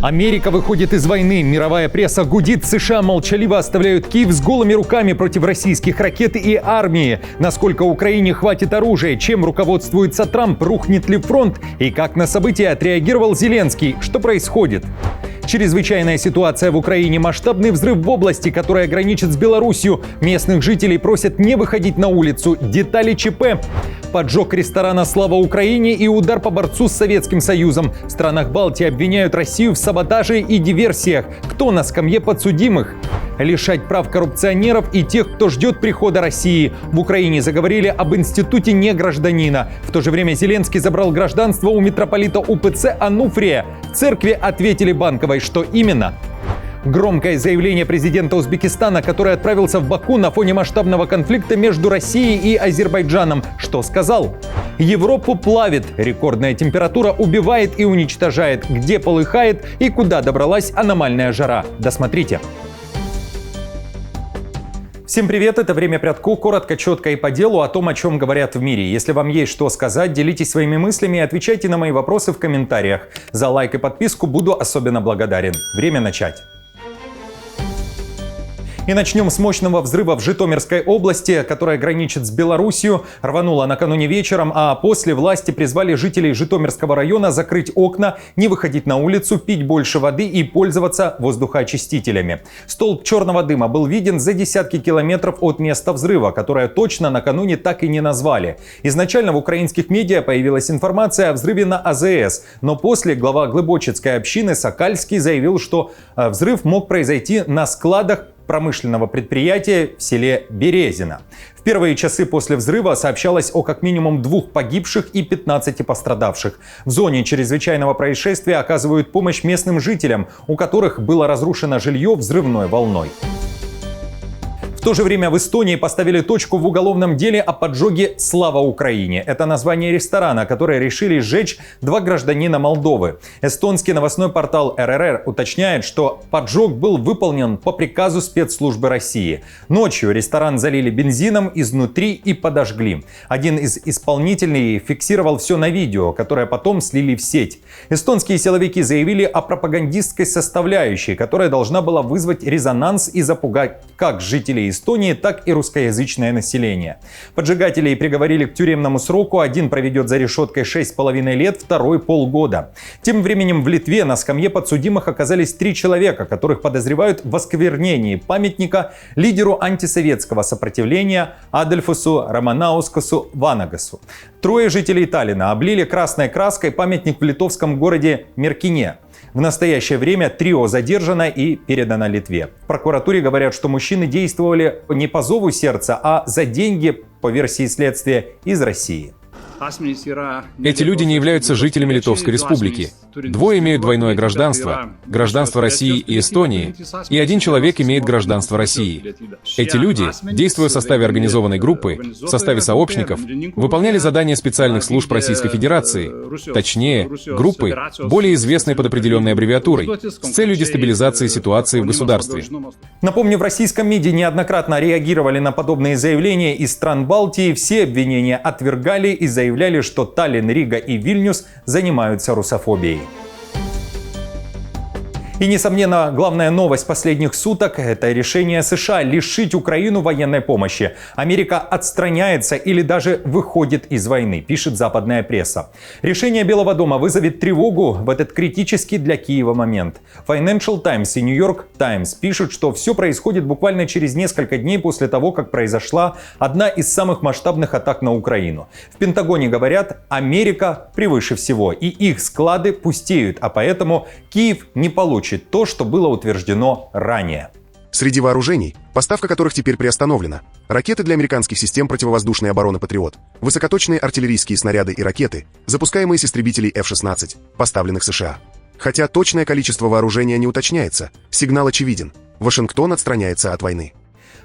Америка выходит из войны, мировая пресса гудит, США молчаливо оставляют Киев с голыми руками против российских ракет и армии. Насколько Украине хватит оружия, чем руководствуется Трамп, рухнет ли фронт и как на события отреагировал Зеленский, что происходит? Чрезвычайная ситуация в Украине, масштабный взрыв в области, которая граничит с Беларусью. Местных жителей просят не выходить на улицу. Детали ЧП. Поджог ресторана «Слава Украине» и удар по борцу с Советским Союзом. В странах Балтии обвиняют Россию в саботаже и диверсиях. Кто на скамье подсудимых? Лишать прав коррупционеров и тех, кто ждет прихода России. В Украине заговорили об институте негражданина. В то же время Зеленский забрал гражданство у митрополита УПЦ Ануфрия. В церкви ответили Банковой, что именно. Громкое заявление президента Узбекистана, который отправился в Баку на фоне масштабного конфликта между Россией и Азербайджаном. Что сказал? Европу плавит. Рекордная температура убивает и уничтожает. Где полыхает и куда добралась аномальная жара. Досмотрите. Всем привет, это «Время Прядку». Коротко, четко и по делу о том, о чем говорят в мире. Если вам есть что сказать, делитесь своими мыслями и отвечайте на мои вопросы в комментариях. За лайк и подписку буду особенно благодарен. Время начать. И начнем с мощного взрыва в Житомирской области, которая граничит с Белоруссией. Рванула накануне вечером, а после власти призвали жителей Житомирского района закрыть окна, не выходить на улицу, пить больше воды и пользоваться воздухоочистителями. Столб черного дыма был виден за десятки километров от места взрыва, которое точно накануне так и не назвали. Изначально в украинских медиа появилась информация о взрыве на АЗС, но после глава Глыбочицкой общины Сокальский заявил, что взрыв мог произойти на складах промышленного предприятия в селе Березино. В первые часы после взрыва сообщалось о как минимум 2 погибших и 15 пострадавших. В зоне чрезвычайного происшествия оказывают помощь местным жителям, у которых было разрушено жилье взрывной волной. В то же время в Эстонии поставили точку в уголовном деле о поджоге «Слава Украине». Это название ресторана, который решили сжечь 2 гражданина Молдовы. Эстонский новостной портал РРР уточняет, что поджог был выполнен по приказу спецслужбы России. Ночью ресторан залили бензином изнутри и подожгли. Один из исполнителей фиксировал все на видео, которое потом слили в сеть. Эстонские силовики заявили о пропагандистской составляющей, которая должна была вызвать резонанс и запугать как жителей Эстонии, так и русскоязычное население. Поджигателей приговорили к тюремному сроку. Один проведет за решеткой 6,5 лет, второй полгода. Тем временем в Литве на скамье подсудимых оказались 3 человека, которых подозревают в осквернении памятника лидеру антисоветского сопротивления Адольфусу Романаускасу Ванагасу. 3 жителей Таллина облили красной краской памятник в литовском городе Меркине. В настоящее время трио задержано и передано Литве. В прокуратуре говорят, что мужчины действовали не по зову сердца, а за деньги, по версии следствия, из России. Эти люди не являются жителями Литовской Республики. 2 имеют двойное гражданство, гражданство России и Эстонии, и 1 человек имеет гражданство России. Эти люди, действуя в составе организованной группы, в составе сообщников, выполняли задания специальных служб Российской Федерации, точнее, группы, более известной под определенной аббревиатурой, с целью дестабилизации ситуации в государстве. Напомню, в российском МИДе неоднократно реагировали на подобные заявления из стран Балтии. Все обвинения отвергали и заявляли, что Таллин, Рига и Вильнюс занимаются русофобией. И, несомненно, главная новость последних суток – это решение США лишить Украину военной помощи. Америка отстраняется или даже выходит из войны, пишет западная пресса. Решение Белого дома вызовет тревогу в этот критический для Киева момент. Financial Times и New York Times пишут, что все происходит буквально через несколько дней после того, как произошла одна из самых масштабных атак на Украину. В Пентагоне говорят, Америка превыше всего, и их склады пустеют, а поэтому Киев не получит то, что было утверждено ранее. Среди вооружений, поставка которых теперь приостановлена, ракеты для американских систем противовоздушной обороны «Патриот», высокоточные артиллерийские снаряды и ракеты, запускаемые с истребителей F-16, поставленных США. Хотя точное количество вооружения не уточняется, сигнал очевиден. Вашингтон отстраняется от войны.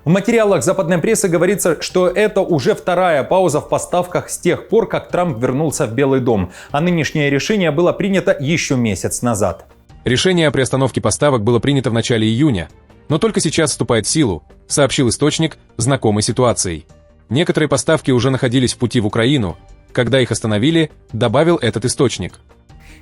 В материалах западной прессы говорится, что это уже 2-я пауза в поставках с тех пор, как Трамп вернулся в Белый дом, а нынешнее решение было принято еще месяц назад. Решение о приостановке поставок было принято в начале июня, но только сейчас вступает в силу, сообщил источник, знакомый ситуацией. Некоторые поставки уже находились в пути в Украину, когда их остановили, добавил этот источник.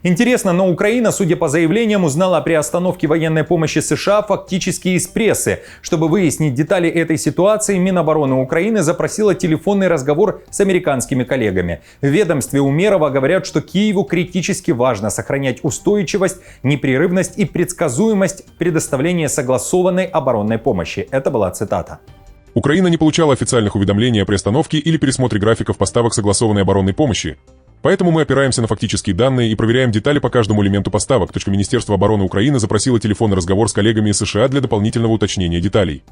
Интересно, но Украина, судя по заявлениям, узнала о приостановке военной помощи США фактически из прессы. Чтобы выяснить детали этой ситуации, Минобороны Украины запросила телефонный разговор с американскими коллегами. В ведомстве Умерова говорят, что Киеву критически важно сохранять устойчивость, непрерывность и предсказуемость предоставления согласованной оборонной помощи. Это была цитата. Украина не получала официальных уведомлений о приостановке или пересмотре графиков поставок согласованной оборонной помощи. Поэтому мы опираемся на фактические данные и проверяем детали по каждому элементу поставок. Министерство обороны Украины запросило телефонный разговор с коллегами из США для дополнительного уточнения деталей.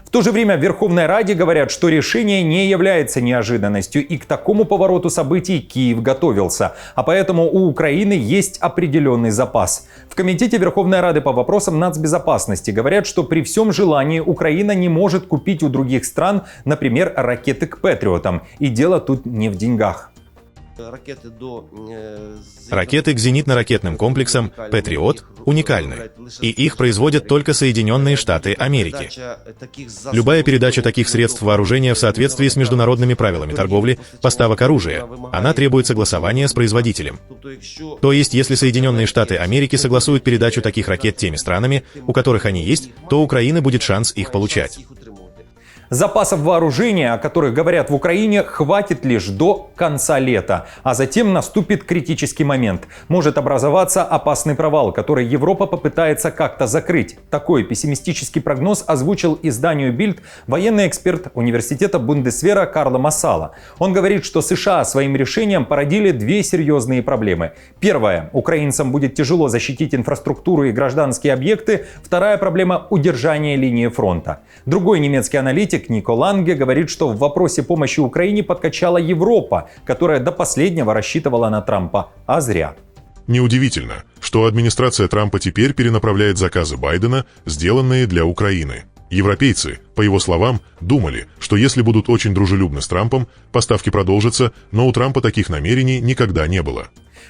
В то же время в Верховной Раде говорят, что решение не является неожиданностью, и к такому повороту событий Киев готовился. А поэтому у Украины есть определенный запас. В Комитете Верховной Рады по вопросам нацбезопасности говорят, что при всем желании Украина не может купить у других стран, например, ракеты к Патриотам. И дело тут не в деньгах. Ракеты к зенитно-ракетным комплексам «Патриот» уникальны, и их производят только Соединенные Штаты Америки. Любая передача таких средств вооружения в соответствии с международными правилами торговли, поставок оружия, она требует согласования с производителем. То есть, если Соединенные Штаты Америки согласуют передачу таких ракет теми странами, у которых они есть, то у Украины будет шанс их получать. Запасов вооружения, о которых говорят в Украине, хватит лишь до конца лета. А затем наступит критический момент. Может образоваться опасный провал, который Европа попытается как-то закрыть. Такой пессимистический прогноз озвучил изданию Bild военный эксперт университета Бундесвера Карло Массала. Он говорит, что США своим решением породили две серьезные проблемы. Первая. Украинцам будет тяжело защитить инфраструктуру и гражданские объекты. Вторая проблема – удержание линии фронта. Другой немецкий аналитик Нико Ланге говорит, что в вопросе помощи Украине подкачала Европа, которая до последнего рассчитывала на Трампа, а зря. Неудивительно, что администрация Трампа теперь перенаправляет заказы Байдена, сделанные для Украины. Европейцы, по его словам, думали, что если будут очень дружелюбны с Трампом, поставки продолжатся, но у Трампа таких намерений никогда не было.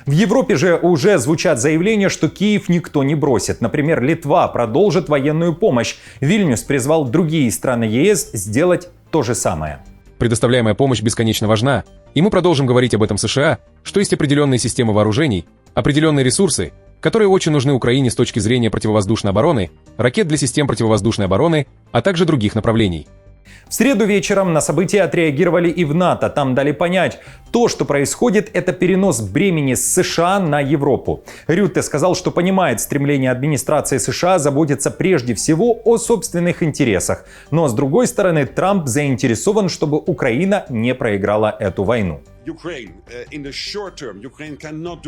В Европе же уже звучат заявления, что Киев никто не бросит. Например, Литва продолжит военную помощь. Вильнюс призвал другие страны ЕС сделать то же самое. Предоставляемая помощь бесконечно важна, и мы продолжим говорить об этом США, что есть определенные системы вооружений, определенные ресурсы, которые очень нужны Украине с точки зрения противовоздушной обороны, ракет для систем противовоздушной обороны, а также других направлений. В среду вечером на события отреагировали и в НАТО. Там дали понять, то, что происходит, это перенос бремени с США на Европу. Рютте сказал, что понимает стремление администрации США заботиться прежде всего о собственных интересах. Но с другой стороны, Трамп заинтересован, чтобы Украина не проиграла эту войну.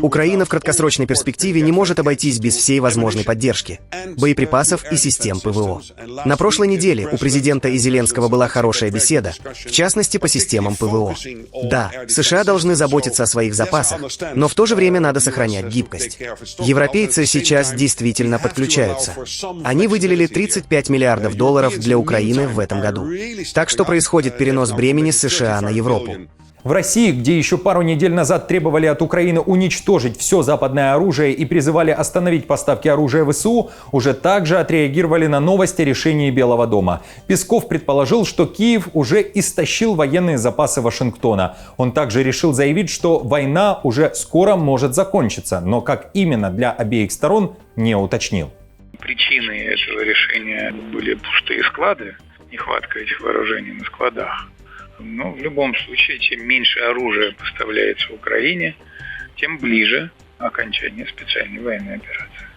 Украина в краткосрочной перспективе не может обойтись без всей возможной поддержки, боеприпасов и систем ПВО. На прошлой неделе у президента и Зеленского была хорошая беседа, в частности по системам ПВО. Да, США должны заботиться о своих запасах, но в то же время надо сохранять гибкость. Европейцы сейчас действительно подключаются. Они выделили $35 миллиардов для Украины в этом году. Так что происходит перенос бремени с США на Европу. В России, где еще пару недель назад требовали от Украины уничтожить все западное оружие и призывали остановить поставки оружия ВСУ, уже также отреагировали на новости о решении Белого дома. Песков предположил, что Киев уже истощил военные запасы Вашингтона. Он также решил заявить, что война уже скоро может закончиться, но как именно для обеих сторон не уточнил. Причиной этого решения были пустые склады, нехватка этих вооружений на складах. Но в любом случае, чем меньше оружия поставляется в Украине, тем ближе окончание специальной военной операции.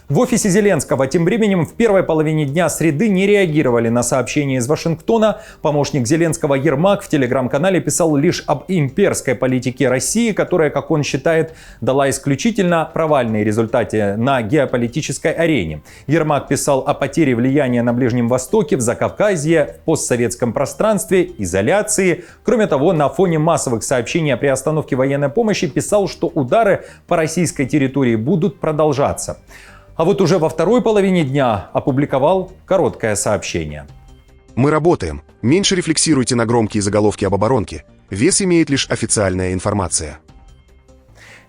В офисе Зеленского тем временем в первой половине дня среды не реагировали на сообщения из Вашингтона. Помощник Зеленского Ермак в телеграм-канале писал лишь об имперской политике России, которая, как он считает, дала исключительно провальные результаты на геополитической арене. Ермак писал о потере влияния на Ближнем Востоке, в Закавказье, в постсоветском пространстве, изоляции. Кроме того, на фоне массовых сообщений о приостановке военной помощи писал, что удары по российской территории будут продолжаться. А вот уже во второй половине дня опубликовал короткое сообщение. Мы работаем. Меньше рефлексируйте на громкие заголовки об оборонке. Вес имеет лишь официальная информация.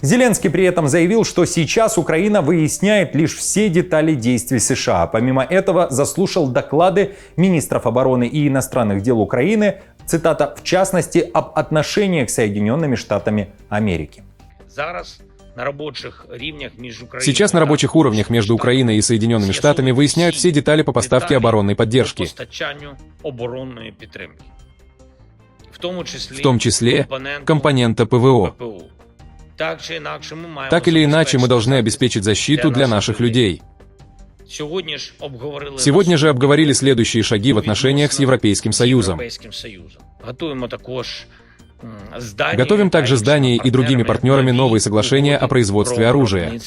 Зеленский при этом заявил, что сейчас Украина выясняет лишь все детали действий США. Помимо этого, заслушал доклады министров обороны и иностранных дел Украины, цитата, в частности, об отношениях с Соединенными Штатами Америки. Сейчас на рабочих уровнях между Украиной и Соединенными Штатами выясняют все детали по поставке оборонной поддержки, в том числе компонента ПВО. Так или иначе, мы должны обеспечить защиту для наших людей. Сегодня же обговорили следующие шаги в отношениях с Европейским Союзом. Готовим также с Данией и другими партнерами новые соглашения о производстве оружия.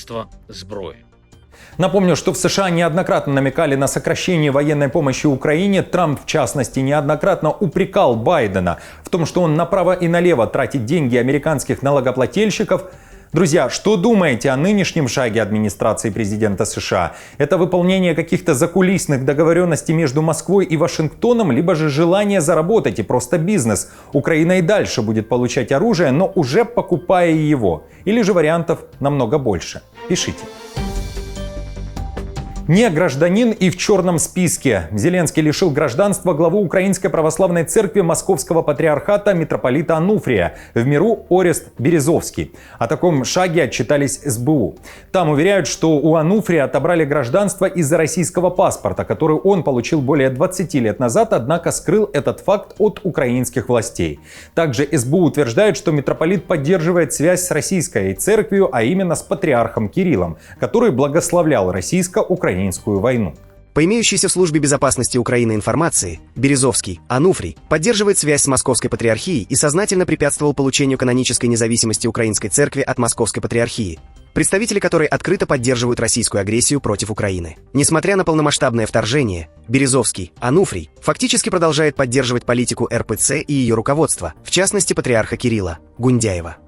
Напомню, что в США неоднократно намекали на сокращение военной помощи Украине. Трамп, в частности, неоднократно упрекал Байдена в том, что он направо и налево тратит деньги американских налогоплательщиков. Друзья, что думаете о нынешнем шаге администрации президента США? Это выполнение каких-то закулисных договоренностей между Москвой и Вашингтоном, либо же желание заработать и просто бизнес? Украина и дальше будет получать оружие, но уже покупая его. Или же вариантов намного больше? Пишите. Не гражданин и в черном списке. Зеленский лишил гражданства главу Украинской православной церкви Московского патриархата митрополита Ануфрия, в миру Орест Березовский. О таком шаге отчитались СБУ. Там уверяют, что у Ануфрия отобрали гражданство из-за российского паспорта, который он получил более 20 лет назад, однако скрыл этот факт от украинских властей. Также СБУ утверждает, что митрополит поддерживает связь с российской церковью, а именно с патриархом Кириллом, который благословлял российско-украинскую войну. По имеющейся в службе безопасности Украины информации, Березовский, Ануфрий, поддерживает связь с Московской патриархией и сознательно препятствовал получению канонической независимости Украинской церкви от Московской патриархии, представители которой открыто поддерживают российскую агрессию против Украины. Несмотря на полномасштабное вторжение, Березовский, Ануфрий, фактически продолжает поддерживать политику РПЦ и ее руководство, в частности патриарха Кирилла, Гундяева.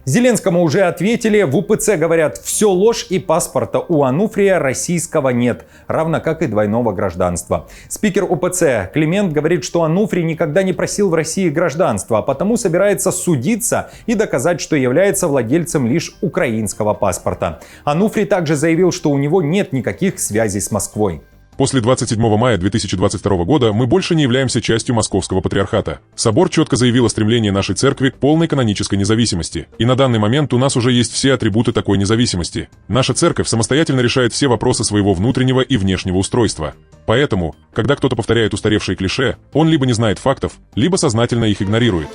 Зеленскому уже ответили, в УПЦ говорят, все ложь и паспорта у Ануфрия российского нет, равно как и двойного гражданства. Спикер УПЦ Климент говорит, что Ануфрий никогда не просил в России гражданства, а потому собирается судиться и доказать, что является владельцем лишь украинского паспорта. Ануфрий также заявил, что у него нет никаких связей с Москвой. После 27 мая 2022 года мы больше не являемся частью Московского патриархата. Собор четко заявил о стремлении нашей церкви к полной канонической независимости. И на данный момент у нас уже есть все атрибуты такой независимости. Наша церковь самостоятельно решает все вопросы своего внутреннего и внешнего устройства. Поэтому, когда кто-то повторяет устаревшие клише, он либо не знает фактов, либо сознательно их игнорирует.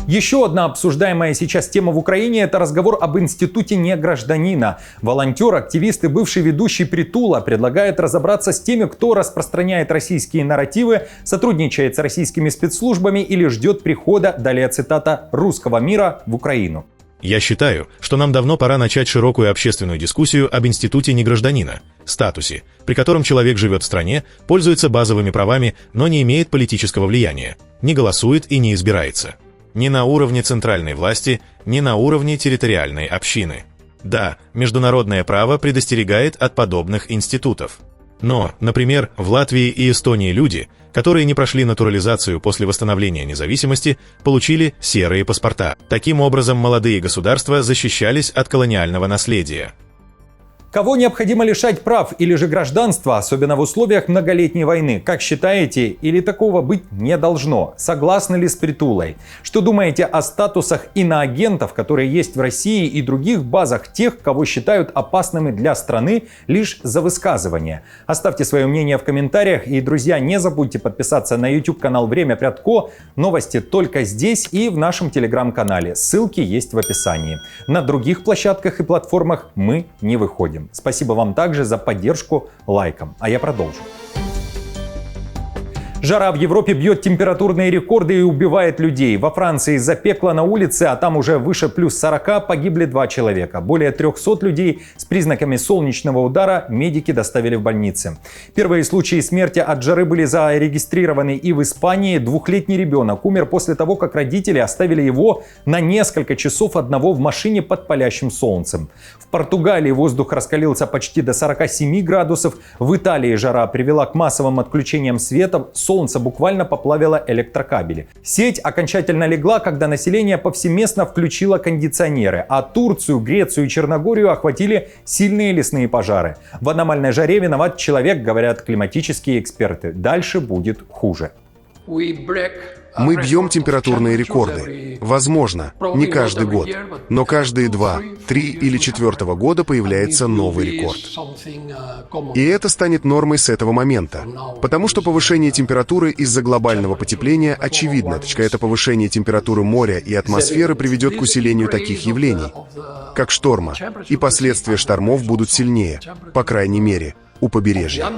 Еще одна обсуждаемая сейчас тема в Украине – это разговор об институте негражданина. Волонтер, активист и бывший ведущий Притула предлагает разобраться с теми, кто распространяет российские нарративы, сотрудничает с российскими спецслужбами или ждет прихода, далее цитата, «русского мира» в Украину. Я считаю, что нам давно пора начать широкую общественную дискуссию об институте негражданина, статусе, при котором человек живет в стране, пользуется базовыми правами, но не имеет политического влияния, не голосует и не избирается. Ни на уровне центральной власти, ни на уровне территориальной общины. Да, международное право предостерегает от подобных институтов. Но, например, в Латвии и Эстонии люди, которые не прошли натурализацию после восстановления независимости, получили серые паспорта. Таким образом, молодые государства защищались от колониального наследия. Кого необходимо лишать прав или же гражданства, особенно в условиях многолетней войны? Как считаете, или такого быть не должно? Согласны ли с Притулой? Что думаете о статусах иноагентов, которые есть в России и других базах тех, кого считают опасными для страны лишь за высказывание? Оставьте свое мнение в комментариях. И, друзья, не забудьте подписаться на YouTube-канал «Время Прядко». Новости только здесь и в нашем телеграм-канале. Ссылки есть в описании. На других площадках и платформах мы не выходим. Спасибо вам также за поддержку лайком. А я продолжу. Жара в Европе бьет температурные рекорды и убивает людей. Во Франции из-за пекла на улице, а там уже выше плюс 40, погибли 2 человека. Более 300 людей с признаками солнечного удара медики доставили в больницы. Первые случаи смерти от жары были зарегистрированы и в Испании. 2-летний ребенок умер после того, как родители оставили его на несколько часов одного в машине под палящим солнцем. В Португалии воздух раскалился почти до 47 градусов. В Италии жара привела к массовым отключениям света. Солнце буквально поплавило электрокабели. Сеть окончательно легла, когда население повсеместно включило кондиционеры, а Турцию, Грецию и Черногорию охватили сильные лесные пожары. В аномальной жаре виноват человек, говорят климатические эксперты. Дальше будет хуже. Мы бьем температурные рекорды. Возможно, не каждый год, но каждые 2, 3 или 4 года появляется новый рекорд. И это станет нормой с этого момента. Потому что повышение температуры из-за глобального потепления очевидно. Это повышение температуры моря и атмосферы приведет к усилению таких явлений, как шторма, и последствия штормов будут сильнее, по крайней мере, у побережья.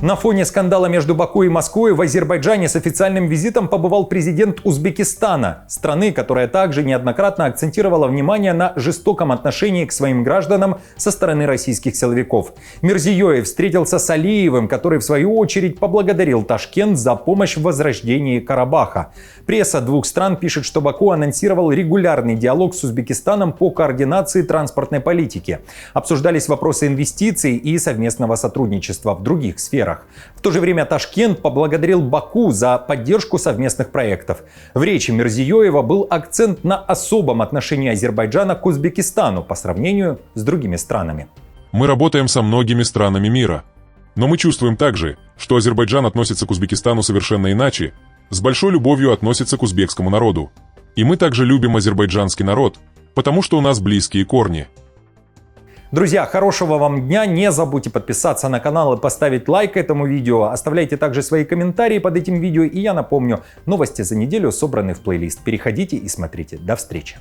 На фоне скандала между Баку и Москвой в Азербайджане с официальным визитом побывал президент Узбекистана, страны, которая также неоднократно акцентировала внимание на жестоком отношении к своим гражданам со стороны российских силовиков. Мирзиёев встретился с Алиевым, который в свою очередь поблагодарил Ташкент за помощь в возрождении Карабаха. Пресса двух стран пишет, что Баку анонсировал регулярный диалог с Узбекистаном по координации транспортной политики. Обсуждались вопросы инвестиций и совместного сотрудничества в других сферах. В то же время Ташкент поблагодарил Баку за поддержку совместных проектов. В речи Мирзиёева был акцент на особом отношении Азербайджана к Узбекистану по сравнению с другими странами. Мы работаем со многими странами мира. Но мы чувствуем также, что Азербайджан относится к Узбекистану совершенно иначе, с большой любовью относится к узбекскому народу. И мы также любим азербайджанский народ, потому что у нас близкие корни. Друзья, хорошего вам дня. Не забудьте подписаться на канал и поставить лайк этому видео. Оставляйте также свои комментарии под этим видео. И я напомню, новости за неделю собраны в плейлист. Переходите и смотрите. До встречи.